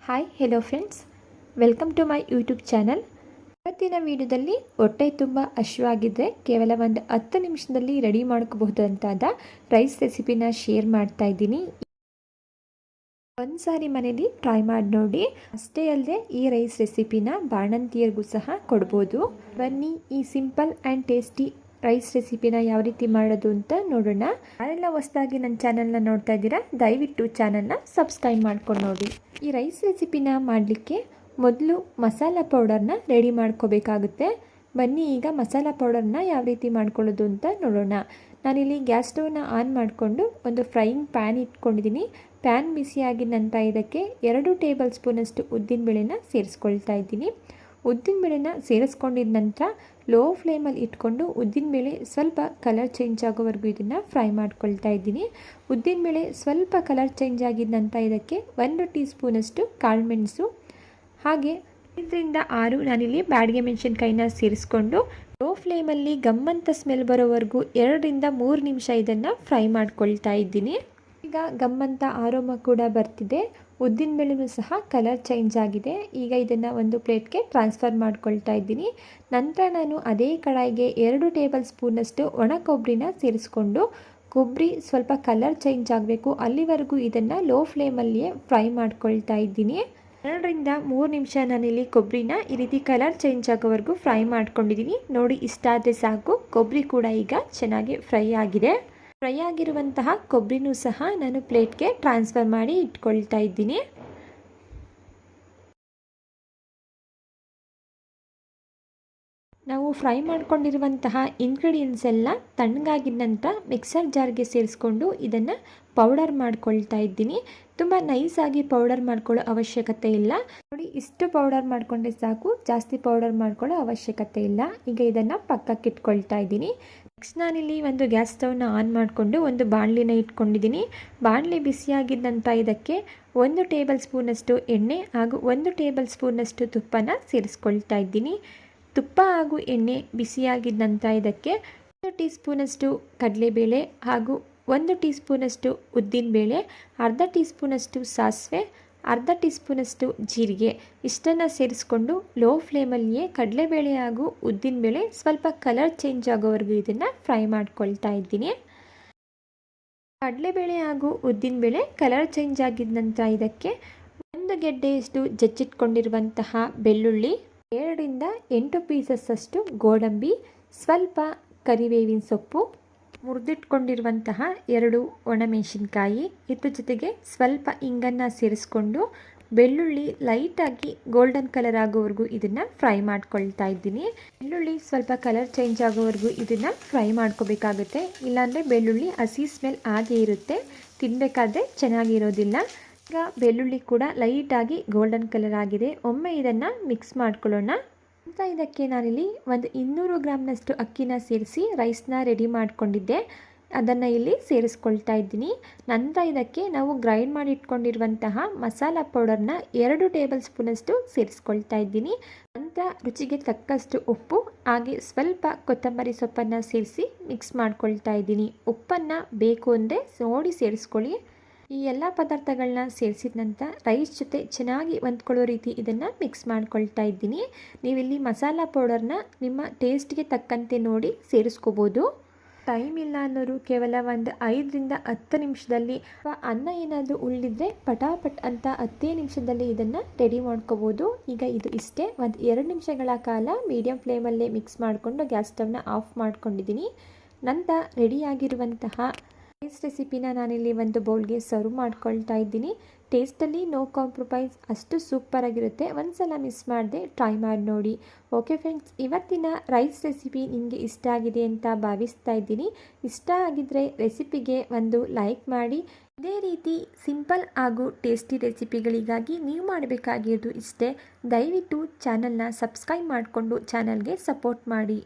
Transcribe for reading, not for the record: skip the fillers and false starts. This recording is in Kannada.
Hi hello friends, welcome to my YouTube channel. ಇವತ್ತಿನ ವಿಡಿಯೋದಲ್ಲಿ ಹೊಟ್ಟೆ ತುಂಬ ಹಸಿವಾಗಿದ್ದರೆ ಕೇವಲ ಒಂದು 10 ನಿಮಿಷದಲ್ಲಿ ರೆಡಿ ಮಾಡ್ಕೋಬಹುದಂತಾದ ರೈಸ್ ರೆಸಿಪಿನ ಶೇರ್ ಮಾಡ್ತಾ ಇದ್ದೀನಿ. ಒಂದು ಸಾರಿ ಮನೇಲಿ ಟ್ರೈ ಮಾಡಿ ನೋಡಿ. ಅಷ್ಟೇ ಅಲ್ಲದೆ ಈ ರೈಸ್ ರೆಸಿಪಿನ ಬಾಣಂತಿಯರಿಗೂ ಸಹ ಕೊಡ್ಬೋದು. ಬನ್ನಿ ಈ ಸಿಂಪಲ್ ಆ್ಯಂಡ್ ಟೇಸ್ಟಿ ರೈಸ್ ರೆಸಿಪಿನ ಯಾವ ರೀತಿ ಮಾಡೋದು ಅಂತ ನೋಡೋಣ. ಯಾರೆಲ್ಲ ಹೊಸದಾಗಿ ನನ್ನ ಚಾನಲ್ನ ನೋಡ್ತಾ ಇದ್ದೀರಾ, ದಯವಿಟ್ಟು ಚಾನಲ್ನ ಸಬ್ಸ್ಕ್ರೈಬ್ ಮಾಡ್ಕೊಂಡು ನೋಡಿ. ಈ ರೈಸ್ ರೆಸಿಪಿನ ಮಾಡಲಿಕ್ಕೆ ಮೊದಲು ಮಸಾಲ ಪೌಡರ್ನ ರೆಡಿ ಮಾಡ್ಕೋಬೇಕಾಗುತ್ತೆ. ಬನ್ನಿ ಈಗ ಮಸಾಲ ಪೌಡರ್ನ ಯಾವ ರೀತಿ ಮಾಡ್ಕೊಳ್ಳೋದು ಅಂತ ನೋಡೋಣ. ನಾನಿಲ್ಲಿ ಗ್ಯಾಸ್ ಸ್ಟವ್ನ ಆನ್ ಮಾಡಿಕೊಂಡು ಒಂದು ಫ್ರೈಯಿಂಗ್ ಪ್ಯಾನ್ ಇಟ್ಕೊಂಡಿದ್ದೀನಿ. ಪ್ಯಾನ್ ಬಿಸಿಯಾಗಿದ ನಂತರ ಇದಕ್ಕೆ 2 ಟೇಬಲ್ ಸ್ಪೂನಷ್ಟು ಉದ್ದಿನಬೇಳೆನ ಸೇರಿಸ್ಕೊಳ್ತಾ ಇದ್ದೀನಿ. ಉದ್ದಿನಬೇಳೆನ ಸೇರಿಸ್ಕೊಂಡಿದ ನಂತರ ಲೋ ಫ್ಲೇಮಲ್ಲಿ ಇಟ್ಕೊಂಡು ಉದ್ದಿನಬೇಳೆ ಸ್ವಲ್ಪ ಕಲರ್ ಚೇಂಜ್ ಆಗೋವರೆಗೂ ಇದನ್ನು ಫ್ರೈ ಮಾಡ್ಕೊಳ್ತಾ ಇದ್ದೀನಿ. ಉದ್ದಿನಬೇಳೆ ಸ್ವಲ್ಪ ಕಲರ್ ಚೇಂಜ್ ಆಗಿದ ನಂತರ ಇದಕ್ಕೆ 1 ಟೀ ಸ್ಪೂನಷ್ಟು ಕಾಳುಮೆಣಸು ಹಾಗೆ 5ರಿಂದ 6 ನಾನಿಲ್ಲಿ ಬ್ಯಾಡಗೆ ಮೆಣಸಿನಕಾಯಿನ ಸೇರಿಸ್ಕೊಂಡು ಲೋ ಫ್ಲೇಮಲ್ಲಿ ಗಮ್ಮಂತ ಸ್ಮೆಲ್ ಬರೋವರೆಗೂ 2ರಿಂದ 3 ನಿಮಿಷ ಇದನ್ನು ಫ್ರೈ ಮಾಡ್ಕೊಳ್ತಾ ಇದ್ದೀನಿ. ಈಗ ಗಮ್ಮಂತ ಆರೋಮ ಕೂಡ ಬರ್ತಿದೆ, ಉದ್ದಿನಬೇಳೆನೂ ಸಹ ಕಲರ್ ಚೇಂಜ್ ಆಗಿದೆ. ಈಗ ಇದನ್ನು ಒಂದು ಪ್ಲೇಟ್ಗೆ ಟ್ರಾನ್ಸ್ಫರ್ ಮಾಡ್ಕೊಳ್ತಾ ಇದ್ದೀನಿ. ನಂತರ ನಾನು ಅದೇ ಕಡಾಯಿಗೆ 2 ಟೇಬಲ್ ಸ್ಪೂನಷ್ಟು ಒಣ ಕೊಬ್ಬರಿನ ಸೇರಿಸ್ಕೊಂಡು ಕೊಬ್ಬರಿ ಸ್ವಲ್ಪ ಕಲರ್ ಚೇಂಜ್ ಆಗಬೇಕು ಅಲ್ಲಿವರೆಗೂ ಇದನ್ನು ಲೋ ಫ್ಲೇಮಲ್ಲಿಯೇ ಫ್ರೈ ಮಾಡ್ಕೊಳ್ತಾ ಇದ್ದೀನಿ. 2ರಿಂದ 3 ನಿಮಿಷ ನಾನಿಲ್ಲಿ ಕೊಬ್ಬರಿನ ಈ ರೀತಿ ಕಲರ್ ಚೇಂಜ್ ಆಗೋವರೆಗೂ ಫ್ರೈ ಮಾಡ್ಕೊಂಡಿದ್ದೀನಿ. ನೋಡಿ, ಇಷ್ಟಾದರೆ ಸಾಕು. ಕೊಬ್ಬರಿ ಕೂಡ ಈಗ ಚೆನ್ನಾಗಿ ಫ್ರೈ ಆಗಿದೆ. ಫ್ರೈ ಆಗಿರುವಂತಹ ಕೊಬ್ಬರಿನೂ ಸಹ ನಾನು ಪ್ಲೇಟ್ಗೆ ಟ್ರಾನ್ಸ್ಫರ್ ಮಾಡಿ ಇಟ್ಕೊಳ್ತಾ ಇದ್ದೀನಿ. ನಾವು ಫ್ರೈ ಮಾಡ್ಕೊಂಡಿರುವಂತಹ ಇಂಗ್ರೀಡಿಯೆಂಟ್ಸ್ ಎಲ್ಲ ತಣ್ಣಗಾಗಿದ ನಂತರ ಮಿಕ್ಸರ್ ಜಾರ್ಗೆ ಸೇರಿಸ್ಕೊಂಡು ಇದನ್ನು ಪೌಡರ್ ಮಾಡ್ಕೊಳ್ತಾ ಇದ್ದೀನಿ. ತುಂಬ ನೈಸಾಗಿ ಪೌಡರ್ ಮಾಡ್ಕೊಳ್ಳೋ ಅವಶ್ಯಕತೆ ಇಲ್ಲ. ನೋಡಿ, ಇಷ್ಟು ಪೌಡರ್ ಮಾಡಿಕೊಂಡ್ರೆ ಸಾಕು, ಜಾಸ್ತಿ ಪೌಡರ್ ಮಾಡ್ಕೊಳ್ಳೋ ಅವಶ್ಯಕತೆ ಇಲ್ಲ. ಈಗ ಇದನ್ನು ಪಕ್ಕಕ್ಕೆ ಇಟ್ಕೊಳ್ತಾ ಇದ್ದೀನಿ. ನೆಕ್ಸ್ಟ್ ನಾನಿಲ್ಲಿ ಒಂದು ಗ್ಯಾಸ್ ಸ್ಟವ್ನ ಆನ್ ಮಾಡಿಕೊಂಡು ಒಂದು ಬಾಣಲಿನ ಇಟ್ಕೊಂಡಿದ್ದೀನಿ. ಬಾಣಲಿ ಬಿಸಿಯಾಗಿದ್ದ ನಂತರ ಇದಕ್ಕೆ 1 ಟೇಬಲ್ ಸ್ಪೂನಷ್ಟು ಎಣ್ಣೆ ಹಾಗೂ 1 ಟೇಬಲ್ ಸ್ಪೂನಷ್ಟು ತುಪ್ಪನ ಸೇರಿಸ್ಕೊಳ್ತಾ ಇದ್ದೀನಿ. ತುಪ್ಪ ಹಾಗೂ ಎಣ್ಣೆ ಬಿಸಿಯಾಗಿದ್ದ ನಂತರ ಇದಕ್ಕೆ 1 ಟೀ ಸ್ಪೂನಷ್ಟು ಕಡಲೆಬೇಳೆ ಹಾಗೂ 1 ಟೀ ಸ್ಪೂನಷ್ಟು ಉದ್ದಿನಬೇಳೆ, ಅರ್ಧ ಟೀ ಸ್ಪೂನಷ್ಟು ಸಾಸಿವೆ, ಅರ್ಧ ಟೀ ಸ್ಪೂನಷ್ಟು ಜೀರಿಗೆ ಇಷ್ಟನ್ನು ಸೇರಿಸ್ಕೊಂಡು ಲೋ ಫ್ಲೇಮಲ್ಲಿಯೇ ಕಡಲೆಬೇಳೆ ಹಾಗೂ ಉದ್ದಿನಬೇಳೆ ಸ್ವಲ್ಪ ಕಲರ್ ಚೇಂಜ್ ಆಗೋವರೆಗೂ ಇದನ್ನು ಫ್ರೈ ಮಾಡ್ಕೊಳ್ತಾ ಇದ್ದೀನಿ. ಕಡಲೆಬೇಳೆ ಹಾಗೂ ಉದ್ದಿನಬೇಳೆ ಕಲರ್ ಚೇಂಜ್ ಆಗಿದ ನಂತರ ಇದಕ್ಕೆ 1 ಗೆಡ್ಡೆಯಷ್ಟು ಜಜ್ಜಿಟ್ಕೊಂಡಿರುವಂತಹ ಬೆಳ್ಳುಳ್ಳಿ, 7ರಿಂದ 8 ಪೀಸಸ್ಸಷ್ಟು ಗೋಡಂಬಿ, ಸ್ವಲ್ಪ ಕರಿಬೇವಿನ ಸೊಪ್ಪು, ಮುರಿದಿಟ್ಕೊಂಡಿರುವಂತಹ 2 ಒಣಮೆಣಸಿನ್ಕಾಯಿ, ಇದ್ರ ಜೊತೆಗೆ ಸ್ವಲ್ಪ ಇಂಗನ್ನು ಸೇರಿಸ್ಕೊಂಡು ಬೆಳ್ಳುಳ್ಳಿ ಲೈಟಾಗಿ ಗೋಲ್ಡನ್ ಕಲರ್ ಆಗೋವರೆಗೂ ಇದನ್ನು ಫ್ರೈ ಮಾಡ್ಕೊಳ್ತಾ ಇದ್ದೀನಿ. ಬೆಳ್ಳುಳ್ಳಿ ಸ್ವಲ್ಪ ಕಲರ್ ಚೇಂಜ್ ಆಗೋವರೆಗೂ ಇದನ್ನು ಫ್ರೈ ಮಾಡ್ಕೋಬೇಕಾಗುತ್ತೆ. ಇಲ್ಲಾಂದರೆ ಬೆಳ್ಳುಳ್ಳಿ ಹಸಿ ಸ್ಮೆಲ್ ಆಗೇ ಇರುತ್ತೆ, ತಿನ್ನಬೇಕಾದ್ರೆ ಚೆನ್ನಾಗಿರೋದಿಲ್ಲ. ಈಗ ಬೆಳ್ಳುಳ್ಳಿ ಕೂಡ ಲೈಟಾಗಿ ಗೋಲ್ಡನ್ ಕಲರ್ ಆಗಿದೆ. ಒಮ್ಮೆ ಇದನ್ನು ಮಿಕ್ಸ್ ಮಾಡ್ಕೊಳ್ಳೋಣ. ಅಂತ ಇದಕ್ಕೆ ನಾನಿಲ್ಲಿ ಒಂದು 200 ಗ್ರಾಮ್ನಷ್ಟು ಅಕ್ಕಿನ ಸೇರಿಸಿ ರೈಸ್ನ ರೆಡಿ ಮಾಡಿಕೊಂಡಿದ್ದೆ, ಅದನ್ನು ಇಲ್ಲಿ ಸೇರಿಸ್ಕೊಳ್ತಾ ಇದ್ದೀನಿ. ನಂತರ ಇದಕ್ಕೆ ನಾವು ಗ್ರೈಂಡ್ ಮಾಡಿ ಇಟ್ಕೊಂಡಿರುವಂತಹ ಮಸಾಲ ಪೌಡರ್ನ 2 ಟೇಬಲ್ ಸ್ಪೂನಷ್ಟು ಸೇರಿಸ್ಕೊಳ್ತಾ ಇದ್ದೀನಿ. ನಂತರ ರುಚಿಗೆ ತಕ್ಕಷ್ಟು ಉಪ್ಪು ಹಾಗೆ ಸ್ವಲ್ಪ ಕೊತ್ತಂಬರಿ ಸೊಪ್ಪನ್ನು ಸೇರಿಸಿ ಮಿಕ್ಸ್ ಮಾಡ್ಕೊಳ್ತಾ ಇದ್ದೀನಿ. ಉಪ್ಪನ್ನು ಬೇಕು ಅಂದರೆ ನೋಡಿ ಸೇರಿಸ್ಕೊಳ್ಳಿ. ಈ ಎಲ್ಲ ಪದಾರ್ಥಗಳನ್ನ ಸೇರಿಸಿದ ನಂತರ ರೈಸ್ ಜೊತೆ ಚೆನ್ನಾಗಿ ಹೊಂದ್ಕೊಳ್ಳೋ ರೀತಿ ಇದನ್ನು ಮಿಕ್ಸ್ ಮಾಡ್ಕೊಳ್ತಾ ಇದ್ದೀನಿ. ನೀವಿಲ್ಲಿ ಮಸಾಲ ಪೌಡರ್ನ ನಿಮ್ಮ ಟೇಸ್ಟ್ಗೆ ತಕ್ಕಂತೆ ನೋಡಿ ಸೇರಿಸ್ಕೋಬೋದು. ಟೈಮ್ ಇಲ್ಲ ಅನ್ನೋರು ಕೇವಲ ಒಂದು 5ರಿಂದ 10 ನಿಮಿಷದಲ್ಲಿ ಅನ್ನ ಏನಾದರೂ ಉಳಿದಿದ್ರೆ ಪಟಾಪಟ್ ಅಂತ 10 ನಿಮಿಷದಲ್ಲಿ ಇದನ್ನು ರೆಡಿ ಮಾಡ್ಕೋಬೋದು. ಈಗ ಇದು ಇಷ್ಟೇ. ಒಂದು 2 ನಿಮಿಷಗಳ ಕಾಲ ಮೀಡಿಯಂ ಫ್ಲೇಮಲ್ಲೇ ಮಿಕ್ಸ್ ಮಾಡಿಕೊಂಡು ಗ್ಯಾಸ್ ಸ್ಟವ್ನ ಆಫ್ ಮಾಡ್ಕೊಂಡಿದ್ದೀನಿ. ನಂತರ ರೆಡಿಯಾಗಿರುವಂತಹ ರೈಸ್ ರೆಸಿಪಿನ ನಾನಿಲ್ಲಿ ಒಂದು ಬೌಲ್ಗೆ ಸರ್ವ್ ಮಾಡ್ಕೊಳ್ತಾ ಇದ್ದೀನಿ. ಟೇಸ್ಟಲ್ಲಿ ನೋ ಕಾಂಪ್ರಮೈಸ್, ಅಷ್ಟು ಸೂಪರಾಗಿರುತ್ತೆ. ಒಂದ್ಸಲ ಮಿಸ್ ಮಾಡದೆ ಟ್ರೈ ಮಾಡಿ ನೋಡಿ. ಓಕೆ ಫ್ರೆಂಡ್ಸ್, ಇವತ್ತಿನ ರೈಸ್ ರೆಸಿಪಿ ನಿಮಗೆ ಇಷ್ಟ ಆಗಿದೆ ಅಂತ ಭಾವಿಸ್ತಾ ಇದ್ದೀನಿ. ಇಷ್ಟ ಆಗಿದ್ದರೆ ರೆಸಿಪಿಗೆ ಒಂದು ಲೈಕ್ ಮಾಡಿ. ಇದೇ ರೀತಿ ಸಿಂಪಲ್ ಹಾಗೂ ಟೇಸ್ಟಿ ರೆಸಿಪಿಗಳಿಗಾಗಿ ನೀವು ಮಾಡಬೇಕಾಗಿರೋದು ಇಷ್ಟೇ. ದಯವಿಟ್ಟು ಚಾನಲ್ನ ಸಬ್ಸ್ಕ್ರೈಬ್ ಮಾಡಿಕೊಂಡು ಚಾನಲ್ಗೆ ಸಪೋರ್ಟ್ ಮಾಡಿ.